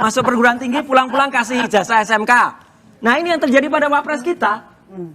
Masuk perguruan tinggi, pulang-pulang kasih ijazah SMK. Nah ini yang terjadi pada wapres kita.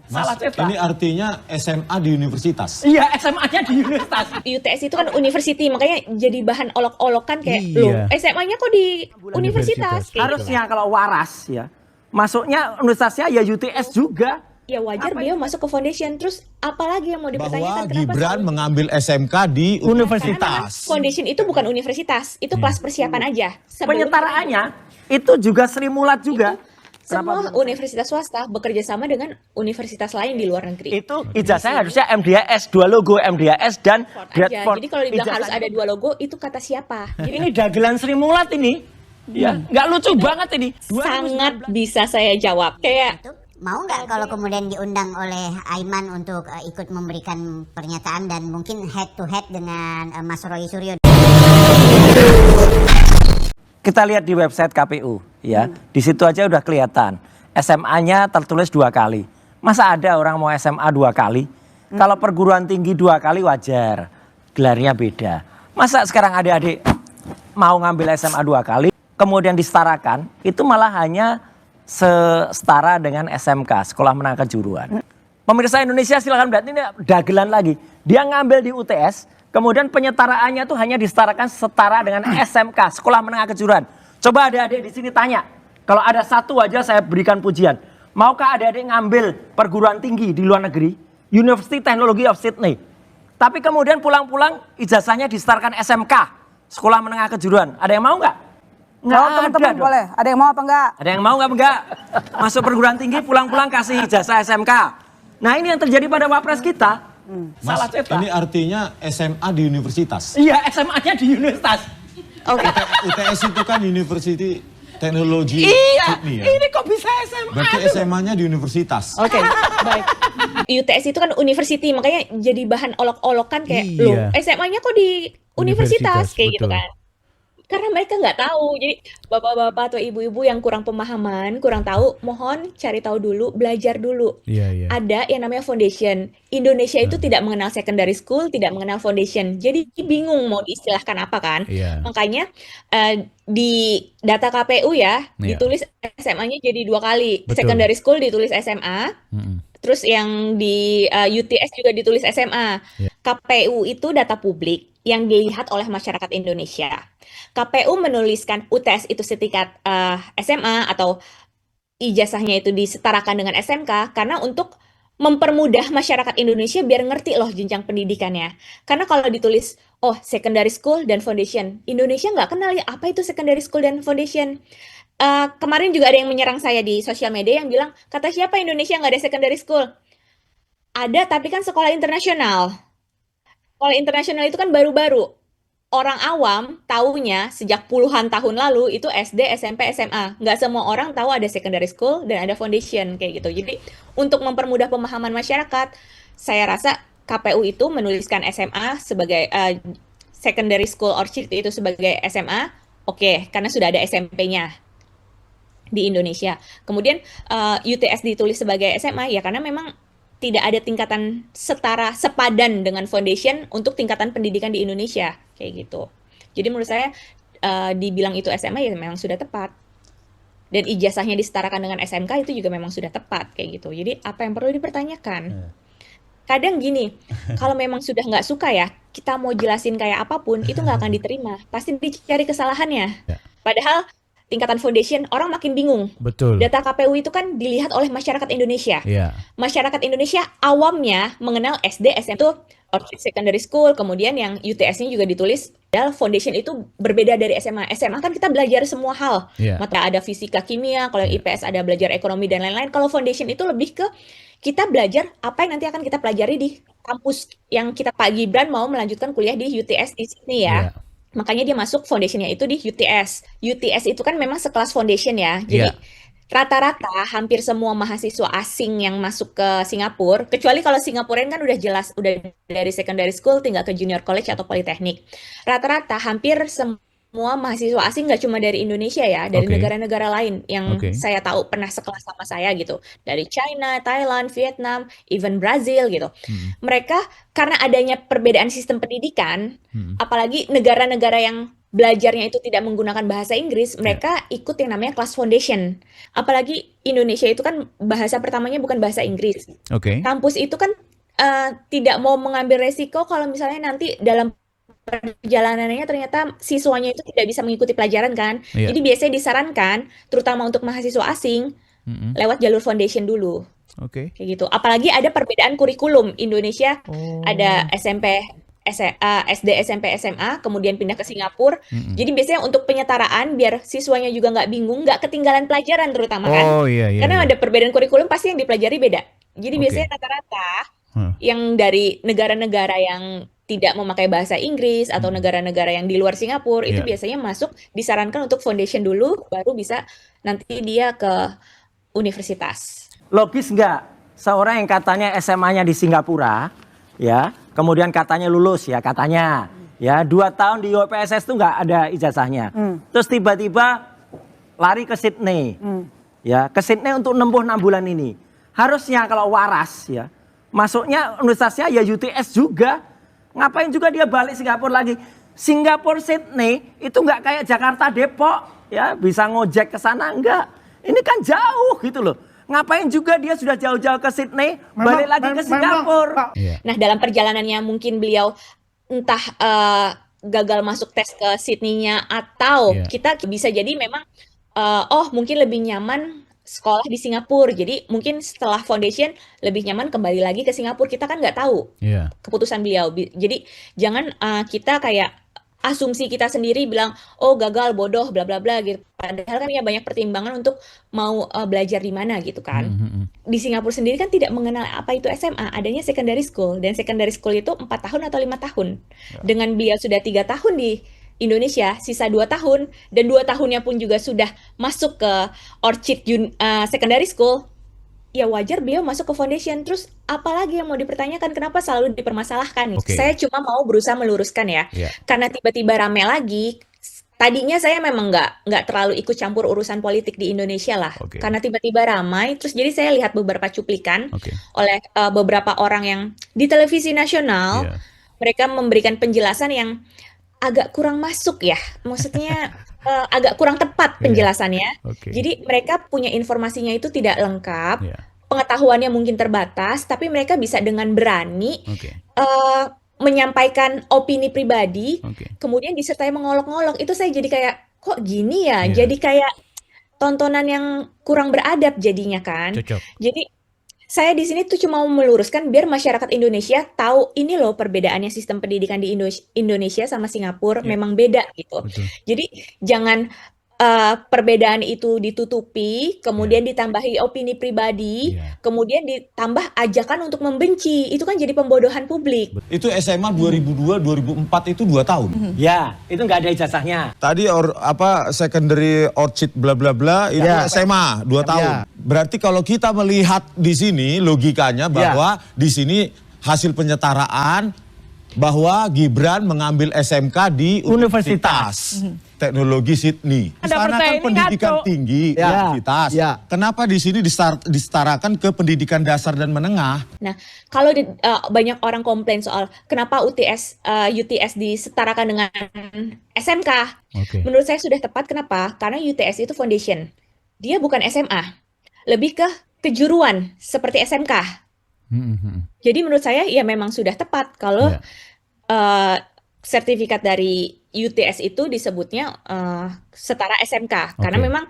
Salah cetak. Ini artinya SMA di universitas. Iya, SMA-nya di universitas. UTS itu kan university, makanya jadi bahan olok-olokan kayak, loh SMA-nya kok di universitas? Kayak Harusnya kalau waras ya, masuknya universitasnya ya UTS juga. ya wajar beliau masuk ke foundation. Terus apalagi yang mau dipertanyakan? Bahwa Gibran mengambil SMK di universitas. Foundation itu bukan universitas, itu kelas persiapan aja. Penyetaraannya itu juga Sri Mulat juga. Semua universitas swasta bekerja sama dengan universitas lain di luar negeri. Itu ijazahnya harusnya MDAS, 2 logo MDAS dan Bradford. Jadi kalau dibilang harus ada 2 logo, itu kata siapa? Ini dagelan Sri Mulat ini. Ya, nggak lucu banget ini. Sangat bisa saya jawab. Kayak mau nggak kalau kemudian diundang oleh Aiman untuk ikut memberikan pernyataan dan mungkin head to head dengan Mas Roy Suryo? Kita lihat di website KPU ya. Di situ aja udah kelihatan. SMA-nya tertulis 2 kali. Masa ada orang mau SMA 2 kali? Kalau perguruan tinggi 2 kali wajar. Gelarnya beda. Masa sekarang adik-adik mau ngambil SMA 2 kali kemudian disetarakan, itu malah hanya setara dengan SMK, Sekolah Menengah Kejuruan. Pemirsa Indonesia silakan lihat, ini dagelan lagi. Dia ngambil di UTS, kemudian penyetaraannya tuh hanya disetarakan setara dengan SMK, Sekolah Menengah Kejuruan. Coba adik-adik di sini tanya, kalau ada satu aja saya berikan pujian. Maukah adik-adik ngambil perguruan tinggi di luar negeri, University Technology of Sydney, tapi kemudian pulang-pulang ijazahnya disetarakan SMK, Sekolah Menengah Kejuruan. Ada yang mau nggak? Nggak, teman-teman boleh. Ada yang mau apa enggak? Ada yang mau nggak? Masuk perguruan tinggi, pulang-pulang kasih ijazah SMK. Nah ini yang terjadi pada wapres kita. Salah cetak. Ini artinya SMA di universitas. Iya, SMA-nya di universitas. oke. UTS itu kan University Technology Iya, Sydney ya. ini kok bisa SMA? Berarti SMA-nya di universitas. Oke, baik. UTS itu kan university, makanya jadi bahan olok-olokan kayak, loh SMA-nya kok di universitas? Kayak gitu kan. Karena mereka nggak tahu. Jadi bapak-bapak atau ibu-ibu yang kurang pemahaman, kurang tahu, mohon cari tahu dulu, belajar dulu. Ada yang namanya foundation. Indonesia itu tidak mengenal secondary school, tidak mengenal foundation. Jadi bingung mau diistilahkan apa kan. Makanya di data KPU ya, ditulis SMA-nya jadi 2 kali. Secondary school ditulis SMA, terus yang di UTS juga ditulis SMA. KPU itu data publik yang dilihat oleh masyarakat Indonesia. KPU menuliskan UTS itu setingkat SMA atau ijazahnya itu disetarakan dengan SMK karena untuk mempermudah masyarakat Indonesia biar ngerti loh jenjang pendidikannya. Karena kalau ditulis, oh secondary school dan foundation, Indonesia nggak kenal ya apa itu secondary school dan foundation. Kemarin juga ada yang menyerang saya di sosial media yang bilang, kata siapa Indonesia nggak ada secondary school? Ada, tapi kan sekolah internasional. Sekolah internasional itu kan baru-baru. Orang awam taunya sejak puluhan tahun lalu itu SD, SMP, SMA. Nggak semua orang tahu ada secondary school dan ada foundation kayak gitu. Jadi untuk mempermudah pemahaman masyarakat, saya rasa KPU itu menuliskan SMA sebagai secondary school orchid itu sebagai SMA. Oke, karena sudah ada SMP-nya di Indonesia. Kemudian UTS ditulis sebagai SMA ya karena memang tidak ada tingkatan setara sepadan dengan foundation untuk tingkatan pendidikan di Indonesia kayak gitu. Jadi menurut saya dibilang itu SMA ya memang sudah tepat. Dan ijazahnya disetarakan dengan SMK itu juga memang sudah tepat kayak gitu. Jadi apa yang perlu dipertanyakan? Kadang gini, kalau memang sudah nggak suka ya, kita mau jelasin kayak apapun itu nggak akan diterima. Pasti dicari kesalahannya. Padahal tingkatan foundation orang makin bingung. Betul. Data KPU itu kan dilihat oleh masyarakat Indonesia. Masyarakat Indonesia awamnya mengenal SD, SMP itu secondary school, kemudian yang UTS-nya juga ditulis. Padahal foundation itu berbeda dari SMA. SMA kan kita belajar semua hal. Mata ada fisika, kimia, kalau yang IPS ada belajar ekonomi dan lain-lain. Kalau foundation itu lebih ke kita belajar apa yang nanti akan kita pelajari di kampus yang kita Pak Gibran mau melanjutkan kuliah di UTS di sini ya. Makanya dia masuk foundationnya itu di UTS. UTS itu kan memang sekelas foundation ya. Jadi rata-rata hampir semua mahasiswa asing yang masuk ke Singapura, kecuali kalau Singaporean kan udah jelas, udah dari secondary school tinggal ke junior college atau politeknik. Rata-rata hampir semua mahasiswa asing nggak cuma dari Indonesia ya, dari negara-negara lain yang saya tahu pernah sekelas sama saya gitu. Dari China, Thailand, Vietnam, even Brazil gitu. Mereka karena adanya perbedaan sistem pendidikan, apalagi negara-negara yang belajarnya itu tidak menggunakan bahasa Inggris, mereka ikut yang namanya kelas foundation. Apalagi Indonesia itu kan bahasa pertamanya bukan bahasa Inggris. Oke. Kampus itu kan tidak mau mengambil resiko kalau misalnya nanti dalam perjalanannya ternyata siswanya itu tidak bisa mengikuti pelajaran kan. Iya. Jadi biasanya disarankan, terutama untuk mahasiswa asing, lewat jalur foundation dulu. Oke. Kayak gitu. Apalagi ada perbedaan kurikulum. Indonesia ada SMP, SD, SMP, SMA, kemudian pindah ke Singapura. Jadi biasanya untuk penyetaraan biar siswanya juga nggak bingung, nggak ketinggalan pelajaran terutama kan. Oh iya iya. Karena iya. ada perbedaan kurikulum pasti yang dipelajari beda. Jadi Oke. biasanya rata-rata yang dari negara-negara yang tidak memakai bahasa Inggris atau negara-negara yang di luar Singapura itu Iya. biasanya masuk disarankan untuk foundation dulu, baru bisa nanti dia ke universitas. Logis nggak seorang yang katanya SMA-nya di Singapura, ya, kemudian katanya lulus ya katanya, ya 2 tahun di UPSS itu nggak ada ijazahnya, terus tiba-tiba lari ke Sydney, ya ke Sydney untuk nempuh 6 bulan ini, harusnya kalau waras ya masuknya universitasnya ya UTS juga, ngapain juga dia balik Singapura lagi? Singapura Sydney itu nggak kayak Jakarta Depok, ya bisa ngojek ke sana enggak? Ini kan jauh gitu loh. Ngapain juga dia sudah jauh-jauh ke Sydney, balik lagi ke Singapura. Iya. Nah, dalam perjalanannya mungkin beliau entah gagal masuk tes ke Sydney-nya atau Iya. kita bisa jadi memang mungkin lebih nyaman sekolah di Singapura. Jadi mungkin setelah foundation lebih nyaman kembali lagi ke Singapura. Kita kan nggak tahu Iya. keputusan beliau. Jadi jangan kita kayak asumsi kita sendiri bilang, oh gagal, bodoh, bla bla bla gitu. Padahal kan ya banyak pertimbangan untuk mau belajar di mana gitu kan. Di Singapura sendiri kan tidak mengenal apa itu SMA, adanya secondary school. Dan secondary school itu 4 tahun atau 5 tahun. Dengan beliau sudah 3 tahun di Indonesia, sisa 2 tahun, dan 2 tahunnya pun juga sudah masuk ke Orchid Secondary School, ya wajar beliau masuk ke foundation. Terus apalagi yang mau dipertanyakan, kenapa selalu dipermasalahkan? Oke. Saya cuma mau berusaha meluruskan ya, Iya. karena tiba-tiba rame lagi. Tadinya saya memang nggak terlalu ikut campur urusan politik di Indonesia lah, Oke. karena tiba-tiba ramai. Terus jadi saya lihat beberapa cuplikan Oke. oleh beberapa orang yang di televisi nasional, Iya. mereka memberikan penjelasan yang agak kurang masuk ya, maksudnya agak kurang tepat penjelasannya. Oke. Jadi mereka punya informasinya itu tidak lengkap, Iya. pengetahuannya mungkin terbatas, tapi mereka bisa dengan berani Oke. menyampaikan opini pribadi, Oke. kemudian disertai mengolok-ngolok. Itu saya jadi kayak, kok gini ya? Iya. Jadi kayak tontonan yang kurang beradab jadinya kan. Cocok. Jadi saya di sini tuh cuma mau meluruskan biar masyarakat Indonesia tahu ini loh perbedaannya sistem pendidikan di Indonesia sama Singapura memang beda gitu. Betul. Jadi jangan perbedaan itu ditutupi, kemudian ditambahi opini pribadi, Iya. kemudian ditambah ajakan untuk membenci. Itu kan jadi pembodohan publik. Itu SMA 2002, 2004 itu 2 tahun. Ya, itu nggak ada ijazahnya. Tadi secondary orchid bla bla bla itu Ya. SMA 2 tahun. Berarti kalau kita melihat di sini logikanya bahwa di sini hasil penyetaraan bahwa Gibran mengambil SMK di Universitas Teknologi Sydney. Ada Sana kan pertanyaan pendidikan ngaco. tinggi Ya. universitas. Ya. Kenapa di sini disetarakan ke pendidikan dasar dan menengah? Nah, kalau banyak orang komplain soal kenapa UTS disetarakan dengan SMK, Oke. menurut saya sudah tepat. Kenapa? Karena UTS itu foundation. Dia bukan SMA. Lebih ke kejuruan seperti SMK. Jadi menurut saya ya memang sudah tepat kalau sertifikat dari UTS itu disebutnya setara SMK. Karena Oke. memang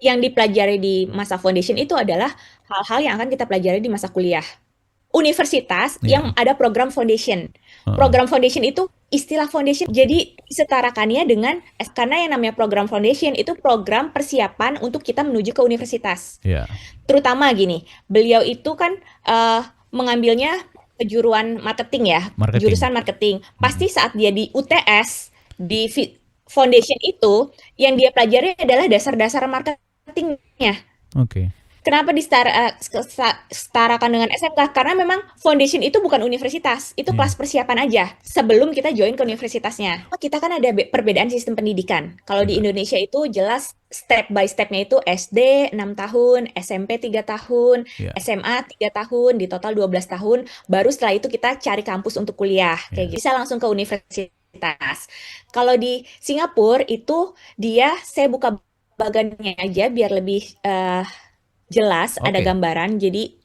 yang dipelajari di masa foundation itu adalah hal-hal yang akan kita pelajari di masa kuliah. Universitas yang ada program foundation. Program foundation itu istilah foundation, jadi disetarakannya dengan, karena yang namanya program foundation itu program persiapan untuk kita menuju ke universitas. Iya. Terutama gini, beliau itu kan mengambilnya kejuruan marketing ya, Marketing. jurusan marketing. Pasti saat dia di UTS, di foundation itu, yang dia pelajari adalah dasar-dasar marketingnya. Oke. Kenapa disetarakan dengan SMK? Karena memang foundation itu bukan universitas, itu kelas persiapan aja sebelum kita join ke universitasnya. Kita kan ada perbedaan sistem pendidikan. Kalau di Indonesia itu jelas step by stepnya itu SD 6 tahun, SMP 3 tahun, SMA 3 tahun, di total 12 tahun. Baru setelah itu kita cari kampus untuk kuliah. Kayak gitu. Bisa langsung ke universitas. Kalau di Singapura itu saya buka bagannya aja biar lebih jelas, ada Oke. gambaran. Jadi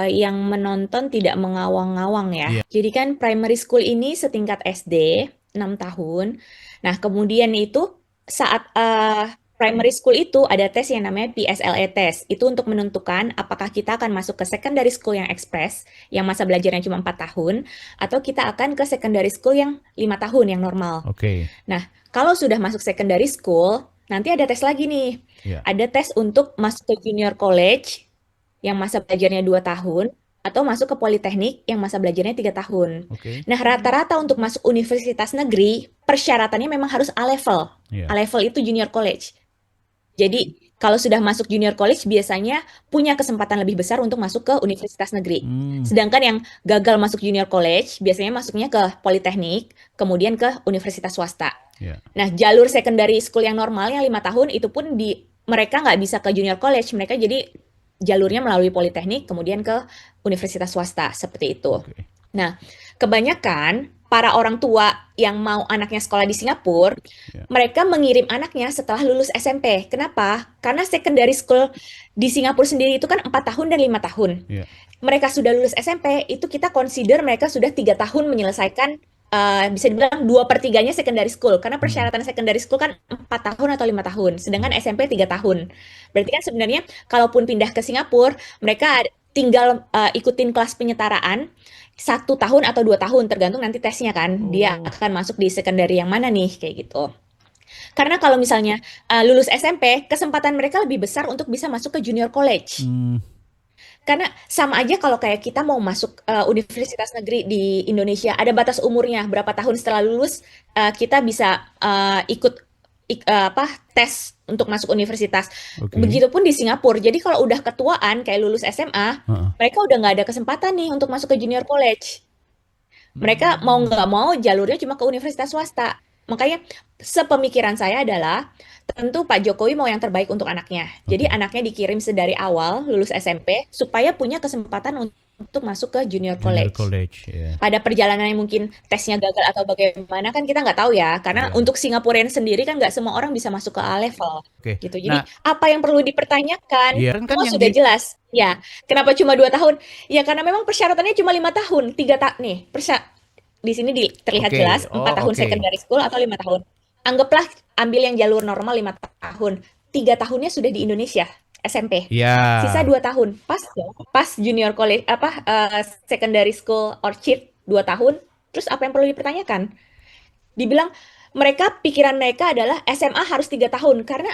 yang menonton tidak mengawang-awang ya. Iya. Jadi kan primary school ini setingkat SD 6 tahun. Nah, kemudian itu saat primary school itu ada tes yang namanya PSLE test. Itu untuk menentukan apakah kita akan masuk ke secondary school yang express, yang masa belajarnya cuma 4 tahun, atau kita akan ke secondary school yang 5 tahun, yang normal. Oke. Nah, kalau sudah masuk secondary school, nanti ada tes lagi nih. Iya. Ada tes untuk masuk ke junior college, yang masa belajarnya 2 tahun, atau masuk ke politeknik yang masa belajarnya 3 tahun. Oke. Nah, rata-rata untuk masuk universitas negeri, persyaratannya memang harus A-level. Iya. A-level itu junior college. Jadi, kalau sudah masuk junior college, biasanya punya kesempatan lebih besar untuk masuk ke universitas negeri. Sedangkan yang gagal masuk junior college, biasanya masuknya ke politeknik, kemudian ke universitas swasta. Iya. Nah, jalur secondary school yang normal, yang 5 tahun, itu pun mereka nggak bisa ke junior college, mereka jadi jalurnya melalui politeknik, kemudian ke universitas swasta, seperti itu. Oke. Nah, kebanyakan para orang tua yang mau anaknya sekolah di Singapura, mereka mengirim anaknya setelah lulus SMP. Kenapa? Karena secondary school di Singapura sendiri itu kan 4 tahun dan 5 tahun. Iya. Mereka sudah lulus SMP, itu kita consider mereka sudah 3 tahun menyelesaikan, bisa dibilang 2/3-nya secondary school. Karena persyaratan secondary school kan 4 tahun atau 5 tahun, sedangkan SMP 3 tahun. Berarti kan sebenarnya kalaupun pindah ke Singapura, mereka tinggal ikutin kelas penyetaraan 1 tahun atau 2 tahun, tergantung nanti tesnya kan. Dia akan masuk di secondary yang mana nih, kayak gitu. Karena kalau misalnya lulus SMP, kesempatan mereka lebih besar untuk bisa masuk ke junior college. Karena sama aja kalau kayak kita mau masuk universitas negeri di Indonesia, ada batas umurnya, berapa tahun setelah lulus kita bisa ikut tes untuk masuk universitas. Oke. Begitupun di Singapura. Jadi kalau udah ketuaan kayak lulus SMA, mereka udah nggak ada kesempatan nih untuk masuk ke junior college. Mereka mau nggak mau jalurnya cuma ke universitas swasta. Makanya sepemikiran saya adalah tentu Pak Jokowi mau yang terbaik untuk anaknya. Jadi anaknya dikirim sedari awal lulus SMP supaya punya kesempatan untuk masuk ke junior Junior college. college, ya. Pada perjalanannya mungkin tesnya gagal atau bagaimana kan kita nggak tahu ya. Karena untuk Singaporean sendiri kan nggak semua orang bisa masuk ke A level. Oke. Gitu. Jadi Nah, apa yang perlu dipertanyakan? iya, kan Semua yang sudah jelas. Ya, kenapa cuma 2 tahun? Ya karena memang persyaratannya cuma 5 tahun. 3 tahun nih. Di sini terlihat Oke. jelas 4 tahun oke. secondary school atau 5 tahun. Anggaplah ambil yang jalur normal 5 tahun. 3 tahunnya sudah di Indonesia, SMP. Iya. Sisa 2 tahun. Pas dong. Pas junior college secondary school orchid 2 tahun. Terus apa yang perlu dipertanyakan? Dibilang pikiran mereka adalah SMA harus 3 tahun karena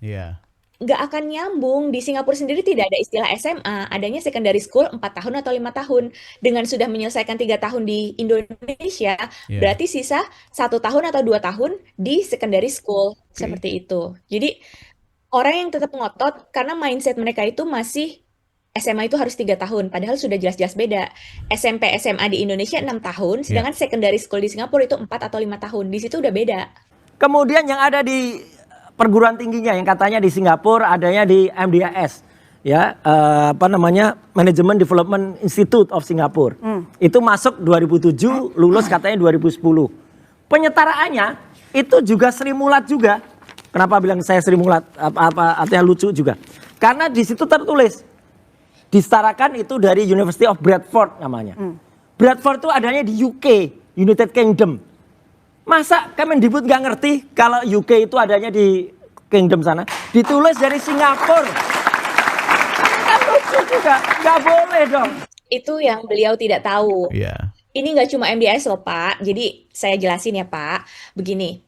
Iya. nggak akan nyambung. Di Singapura sendiri tidak ada istilah SMA, adanya secondary school 4 tahun atau 5 tahun. Dengan sudah menyelesaikan 3 tahun di Indonesia, Iya. berarti sisa 1 tahun atau 2 tahun di secondary school. Seperti itu. Jadi orang yang tetap ngotot karena mindset mereka itu masih SMA itu harus 3 tahun, padahal sudah jelas-jelas beda. SMP, SMA di Indonesia 6 tahun, sedangkan secondary school di Singapura itu 4 atau 5 tahun. Di situ udah beda. Kemudian yang ada di perguruan tingginya yang katanya di Singapura adanya di MDIS, ya Management Development Institute of Singapore. Itu masuk 2007, lulus katanya 2010. Penyetaraannya itu juga Sri Mulat juga. Kenapa bilang saya Sri Mulat? Artinya lucu juga. Karena di situ tertulis disetarakan itu dari University of Bradford namanya. Bradford itu adanya di UK, United Kingdom. Masa Kemendikbud nggak ngerti kalau UK itu adanya di Kingdom sana? Ditulis dari Singapura. Kan lucu juga, nggak boleh dong. Itu yang beliau tidak tahu. Iya. Ini nggak cuma MDIS loh Pak, jadi saya jelasin ya Pak. Begini,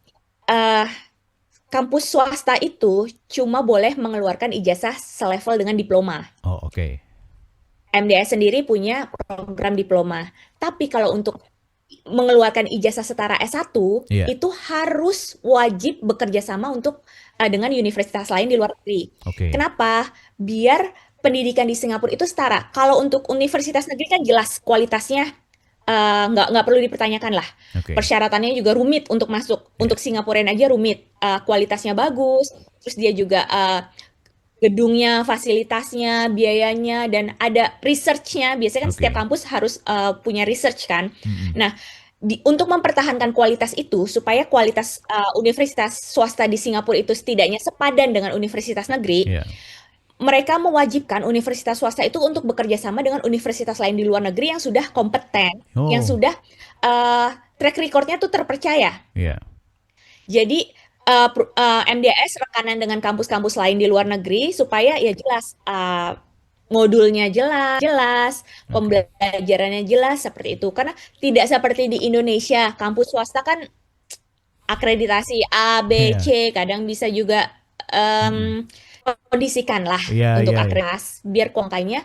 kampus swasta itu cuma boleh mengeluarkan ijazah selevel dengan diploma. Oh, oke. MDIS sendiri punya program diploma. Tapi kalau untuk mengeluarkan ijazah setara S1, itu harus wajib bekerja sama dengan universitas lain di luar negeri. Oke. Kenapa? Biar pendidikan di Singapura itu setara. Kalau untuk universitas negeri kan jelas kualitasnya nggak perlu dipertanyakan lah. Persyaratannya juga rumit untuk masuk. Untuk Singaporean aja rumit. Kualitasnya bagus, terus dia juga gedungnya, fasilitasnya, biayanya, dan ada research-nya. Biasanya kan setiap kampus harus punya research kan. Nah, untuk mempertahankan kualitas itu, supaya kualitas universitas swasta di Singapura itu setidaknya sepadan dengan universitas negeri, Iya. mereka mewajibkan universitas swasta itu untuk bekerja sama dengan universitas lain di luar negeri yang sudah kompeten, yang Oh. sudah track record-nya tuh terpercaya. Iya. Jadi MDS rekanan dengan kampus-kampus lain di luar negeri supaya ya jelas modulnya jelas, pembelajarannya jelas seperti itu. Karena tidak seperti di Indonesia, kampus swasta kan akreditasi A, B, Iya. C, kadang bisa juga kondisikan lah Iya, untuk iya, iya. akreditasi, biar makanya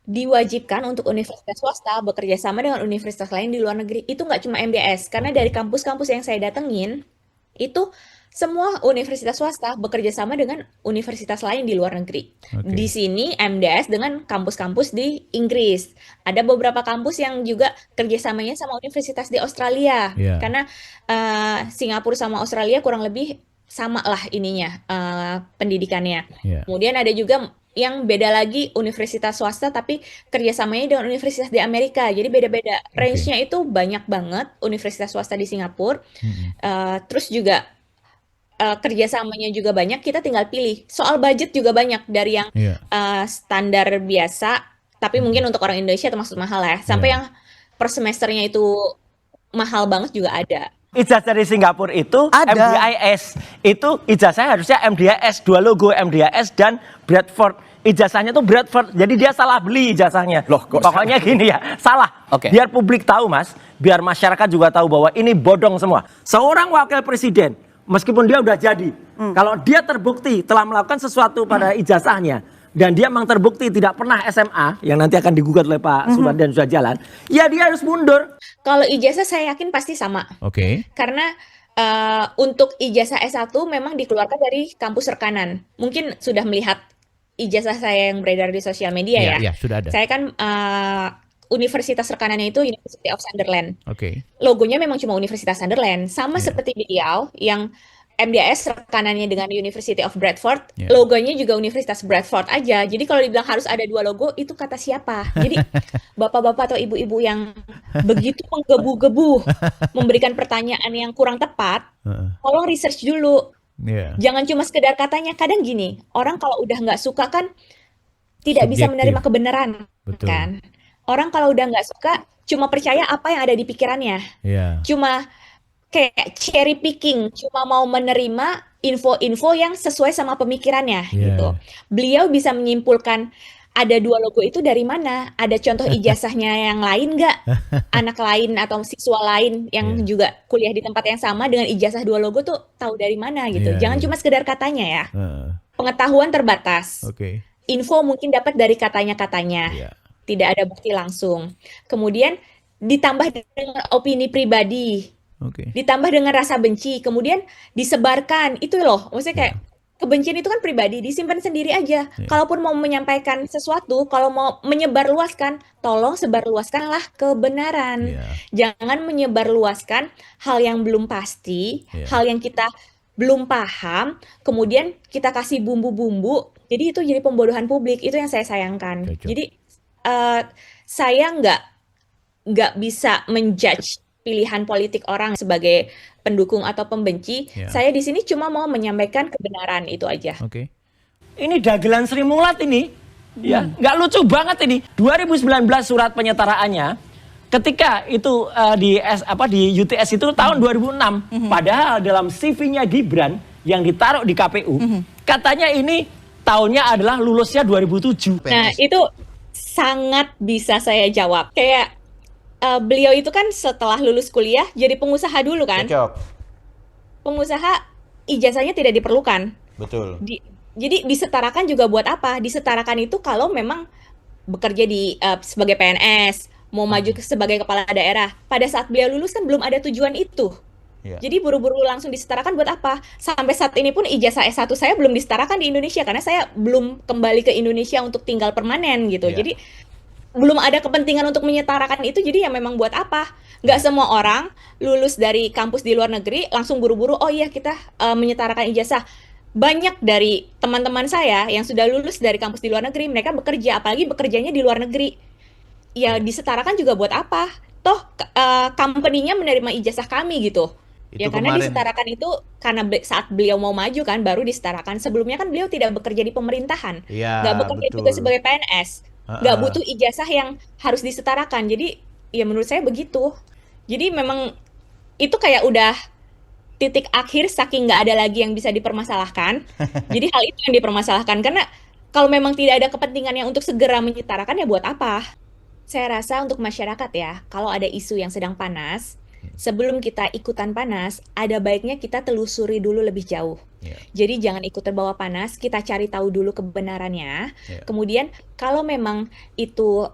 diwajibkan untuk universitas swasta bekerja sama dengan universitas lain di luar negeri. Itu nggak cuma MDS, karena dari kampus-kampus yang saya datengin, itu semua universitas swasta bekerja sama dengan universitas lain di luar negeri. Oke. Di sini MDS dengan kampus-kampus di Inggris. Ada beberapa kampus yang juga kerjasamanya sama universitas di Australia. Iya. Karena Singapura sama Australia kurang lebih sama lah ininya pendidikannya. Iya. Kemudian ada juga yang beda lagi universitas swasta tapi kerjasamanya dengan universitas di Amerika. Jadi beda-beda. Range-nya itu banyak banget universitas swasta di Singapura. Terus juga kerjasamanya juga banyak, kita tinggal pilih. Soal budget juga banyak, dari yang Iya. standar biasa, tapi mungkin untuk orang Indonesia termasuk mahal ya, sampai Iya. yang per semesternya itu mahal banget juga ada. Ijazah di Singapura itu Ada. MDIS. Itu ijazahnya harusnya MDIS, 2 logo MDIS dan Bradford. Ijazahnya tuh Bradford. Jadi dia salah beli ijazahnya. Loh, kok Pokoknya gini ya, salah. Oke. Biar publik tahu, Mas, biar masyarakat juga tahu bahwa ini bodong semua. Seorang wakil presiden, meskipun dia udah jadi, kalau dia terbukti telah melakukan sesuatu pada ijazahnya, dan dia memang terbukti tidak pernah SMA, yang nanti akan digugat oleh Pak Subandi dan sudah jalan, ya dia harus mundur. Kalau ijazah saya yakin pasti sama. Oke. Karena untuk ijazah S1 memang dikeluarkan dari kampus rekanan. Mungkin sudah melihat ijazah saya yang beredar di sosial media Iya, ya. iya, sudah ada. Saya kan universitas rekanannya itu University of Sunderland. Oke. Logonya memang cuma Universitas Sunderland. Sama Iya. seperti beliau yang MDS rekanannya dengan University of Bradford, Iya. logonya juga Universitas Bradford aja. Jadi kalau dibilang harus ada 2 logo, itu kata siapa? Jadi bapak-bapak atau ibu-ibu yang begitu menggebu-gebu memberikan pertanyaan yang kurang tepat, Heeh. tolong research dulu. Iya. Jangan cuma sekedar katanya. Kadang gini, orang kalau udah nggak suka kan tidak bisa Subjektif. menerima kebenaran, Betul. kan? Orang kalau udah nggak suka, cuma percaya apa yang ada di pikirannya. Iya. Cuma kayak cherry picking, cuma mau menerima info-info yang sesuai sama pemikirannya Iya. gitu. Beliau bisa menyimpulkan ada 2 logo itu dari mana? Ada contoh ijazahnya yang lain nggak? Anak lain atau siswa lain yang Iya. juga kuliah di tempat yang sama dengan ijazah 2 logo tuh tahu dari mana gitu. Iya, Jangan iya. cuma sekedar katanya ya. Heeh. Pengetahuan terbatas. Oke. Info mungkin dapat dari katanya-katanya. Iya. Tidak ada bukti langsung. Kemudian ditambah dengan opini pribadi. Oke. Ditambah dengan rasa benci, kemudian disebarkan. Itu loh, maksudnya kayak kebencian itu kan pribadi, disimpan sendiri aja. Iya. Kalaupun mau menyampaikan sesuatu, kalau mau menyebarluaskan, tolong sebarluaskanlah kebenaran. Iya. Jangan menyebarluaskan hal yang belum pasti, Iya. hal yang kita belum paham, kemudian kita kasih bumbu-bumbu. Jadi itu jadi pembodohan publik. Itu yang saya sayangkan. Cocok. Jadi saya nggak bisa menjudge pilihan politik orang sebagai pendukung atau pembenci. Ya. Saya di sini cuma mau menyampaikan kebenaran, itu aja. Oke. Ini dagelan Sri Mulat ini, ya nggak lucu banget ini. 2019 surat penyetaraannya, ketika itu di UTS itu tahun 2006. Padahal dalam CV-nya Gibran yang ditaruh di KPU, katanya ini tahunnya adalah lulusnya 2007. Nah, itu sangat bisa saya jawab. Kayak beliau itu kan setelah lulus kuliah jadi pengusaha dulu kan. Cocok. Pengusaha ijazahnya tidak diperlukan. Betul. Jadi disetarakan juga buat apa? Disetarakan itu kalau memang bekerja sebagai PNS, mau maju sebagai kepala daerah. Pada saat beliau lulus kan belum ada tujuan itu. Iya. Jadi buru-buru langsung disetarakan buat apa? Sampai saat ini pun ijazah S1 saya belum disetarakan di Indonesia karena saya belum kembali ke Indonesia untuk tinggal permanen gitu. Iya. Jadi belum ada kepentingan untuk menyetarakan itu, jadi ya memang buat apa? Nggak semua orang lulus dari kampus di luar negeri langsung buru-buru, oh iya kita menyetarakan ijazah. Banyak dari teman-teman saya yang sudah lulus dari kampus di luar negeri, mereka bekerja, apalagi bekerjanya di luar negeri. Ya disetarakan juga buat apa? toh company-nya menerima ijazah kami gitu. Itu Ya karena kemarin. disetarakan itu karena saat beliau mau maju kan baru disetarakan. Sebelumnya kan beliau tidak bekerja di pemerintahan, Iya, nggak bekerja juga betul. sebagai PNS, nggak Heeh. butuh ijazah yang harus disetarakan. Jadi ya menurut saya begitu. Jadi memang itu kayak udah titik akhir saking nggak ada lagi yang bisa dipermasalahkan. Jadi hal itu yang dipermasalahkan karena kalau memang tidak ada kepentingan yang untuk segera menyetarakan ya buat apa? Saya rasa untuk masyarakat ya, kalau ada isu yang sedang panas, sebelum kita ikutan panas, ada baiknya kita telusuri dulu lebih jauh. Iya. Jadi jangan ikut terbawa panas, kita cari tahu dulu kebenarannya. Iya. Kemudian kalau memang itu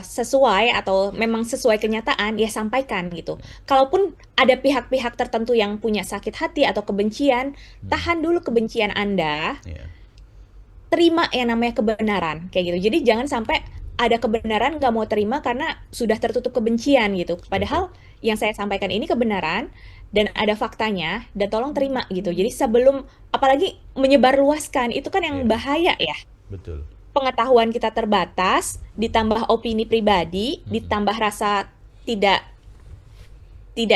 sesuai atau memang sesuai kenyataan, ya sampaikan gitu. Kalaupun ada pihak-pihak tertentu yang punya sakit hati atau kebencian, tahan dulu kebencian Anda, Iya. terima yang namanya kebenaran kayak gitu. Jadi jangan sampai ada kebenaran nggak mau terima karena sudah tertutup kebencian gitu. Padahal yang saya sampaikan ini kebenaran dan ada faktanya dan tolong terima gitu. Jadi sebelum apalagi menyebarluaskan itu kan yang Iya. bahaya ya. Betul. Pengetahuan kita terbatas, ditambah opini pribadi, ditambah rasa tidak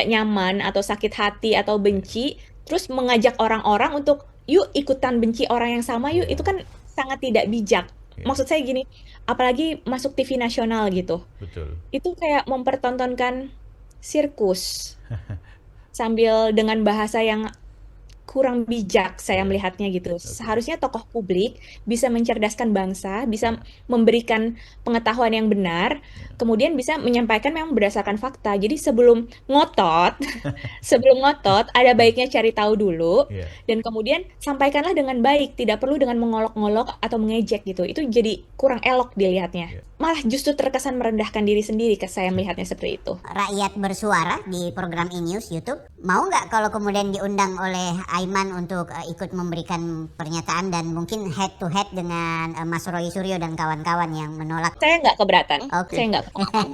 nyaman atau sakit hati atau benci, terus mengajak orang-orang untuk yuk ikutan benci orang yang sama yuk, itu kan sangat tidak bijak. Maksud saya gini, apalagi masuk TV nasional gitu, Betul. itu kayak mempertontonkan sirkus sambil dengan bahasa yang kurang bijak saya melihatnya gitu. Seharusnya tokoh publik bisa mencerdaskan bangsa, bisa memberikan pengetahuan yang benar, kemudian bisa menyampaikan memang berdasarkan fakta. Jadi sebelum ngotot, ada baiknya cari tahu dulu, Iya. dan kemudian sampaikanlah dengan baik, tidak perlu dengan mengolok-ngolok atau mengejek gitu. Itu jadi kurang elok dilihatnya. Iya. Malah justru terkesan merendahkan diri sendiri saya melihatnya seperti itu. Rakyat bersuara di program E-News YouTube. Mau nggak kalau kemudian diundang oleh Aiman untuk ikut memberikan pernyataan dan mungkin head to head dengan Mas Roy Suryo dan kawan-kawan yang menolak? Saya nggak keberatan. Oke. Saya nggak keberatan.